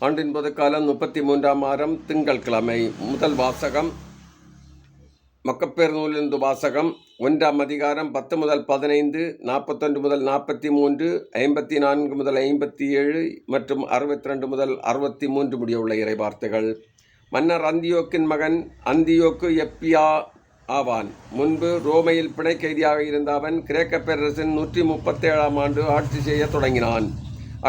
ஆண்டின் பொதுக்காலம் 33ஆம் வாரம் திங்கட்கிழமை. முதல் வாசகம் மக்கப்பேர் நூலிலிருந்து வாசகம். 1ஆம் அதிகாரம் 10 முதல் 15, 41 முதல் 43, 54 முதல் 57 மற்றும் 62 முதல் 63 முடிய உள்ள இறைவார்த்தைகள். மன்னர் அந்தியோக்கின் மகன் அந்தியோக்கு எப்பியா ஆவான். முன்பு ரோமையில் பிணை கைதியாக இருந்த அவன் கிரேக்க பேரரசின் 137ஆம் ஆண்டு ஆட்சி செய்ய தொடங்கினான்.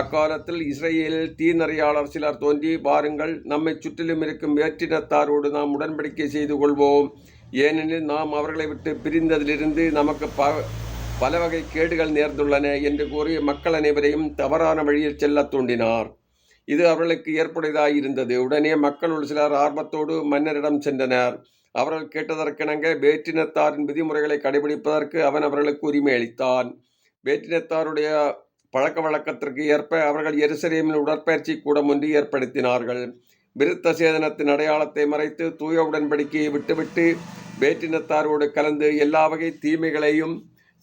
அக்காலத்தில் இஸ்ரேலில் தீநறியாளர் சிலர் தோன்றி, வாருங்கள், நம்மை சுற்றிலும் இருக்கும் வேற்றினத்தாரோடு நாம் உடன்படிக்கை செய்து கொள்வோம், ஏனெனில் நாம் அவர்களை விட்டு பிரிந்ததிலிருந்து நமக்கு பல வகை கேடுகள் நேர்ந்துள்ளன என்று கூறி மக்கள் அனைவரையும் தவறான வழியில் செல்ல தூண்டினார். இது அவர்களுக்கு ஏற்புடையதாயிருந்தது. உடனே மக்களுள் சிலர் ஆர்வத்தோடு மன்னரிடம் சென்றனர். அவர்கள் கேட்டதற்கிணங்க வேற்றினத்தாரின் விதிமுறைகளை கடைபிடிப்பதற்கு அவன் அவர்களுக்கு உரிமை அளித்தான். வேற்றினத்தாருடைய பழக்க வழக்கத்திற்கு ஏற்ப அவர்கள் எருசலேமில் உடற்பயிற்சி கூடம் ஒன்று ஏற்படுத்தினார்கள். விருத்த சேதனத்தின் அடையாளத்தை மறைத்து தூய உடன்படிக்கையை விட்டுவிட்டு வேற்றினத்தாரோடு கலந்து எல்லா வகை தீமைகளையும்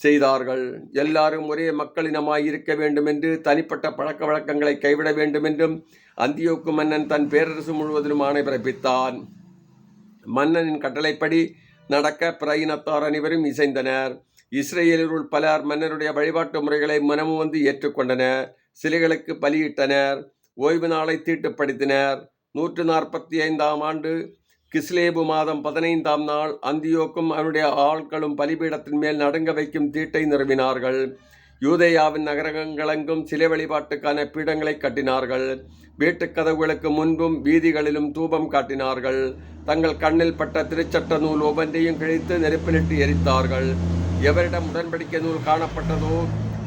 செய்தார்கள். எல்லாரும் ஒரே மக்களினமாய் இருக்க வேண்டும் என்று, தனிப்பட்ட பழக்க வழக்கங்களை கைவிட வேண்டும் என்றும் அந்தியோக்கு மன்னன் தன் பேரரசு முழுவதிலும் ஆணை பிறப்பித்தான். மன்னனின் கட்டளைப்படி நடக்க பிற இனத்தார் அனைவரும் இசைந்தனர். இஸ்ரேலியருள் பலர் மன்னருடைய வழிபாட்டு முறைகளை மனமும் வந்து ஏற்றுக்கொண்டனர். சிலைகளுக்கு பலியிட்டனர். ஓய்வு நாளை தீட்டுப்படுத்தினர். 145ஆம் ஆண்டு கிஸ்லேபு மாதம் 15ஆம் நாள் அந்தியோக்கும் அவனுடைய ஆட்களும் பலிபீடத்தின் மேல் நடுங்க வைக்கும் தீட்டை நிறுவினார்கள். யூதேயாவின் நகரங்களெங்கும் சிலை வழிபாட்டுக்கான பீடங்களை கட்டினார்கள். வீட்டுக் கதவுகளுக்கு முன்பும் வீதிகளிலும் தூபம் காட்டினார்கள். தங்கள் கண்ணில் பட்ட திருச்சட்ட நூல் ஒவ்வொன்றையும் கிழித்து நெருப்பிலிட்டு எரித்தார்கள். எவரிடம் உடன்படிக்கை நூல் காணப்பட்டதோ,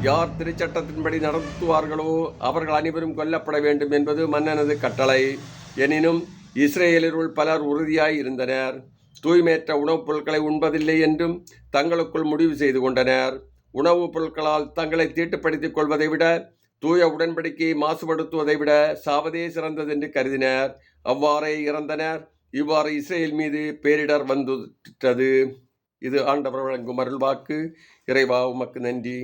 யார் திருச்சட்டத்தின்படி நடத்துவார்களோ அவர்கள் அனைவரும் கொல்லப்பட வேண்டும் என்பது மன்னனது கட்டளை. எனினும் இஸ்ரேலியருள் பலர் உறுதியாய் இருந்தனர். தூய்மையற்ற உணவுப் பொருட்களை உண்பதில்லை என்றும் தங்களுக்குள் முடிவு செய்து கொண்டனர். உணவுப் பொருட்களால் தங்களை தீட்டுப்படுத்திக் கொள்வதை விட, தூய உடன்படிக்கையை மாசுபடுத்துவதை விட சாவதே சிறந்ததென்று கருதினர். அவ்வாறே இறந்தனர். இவ்வாறு இஸ்ரேல் மீது பேரிடர் வந்துவிட்டது. இது ஆண்டவர் வழங்கும் அருள்வாக்கு. இறைவா, உமக்கு நன்றி.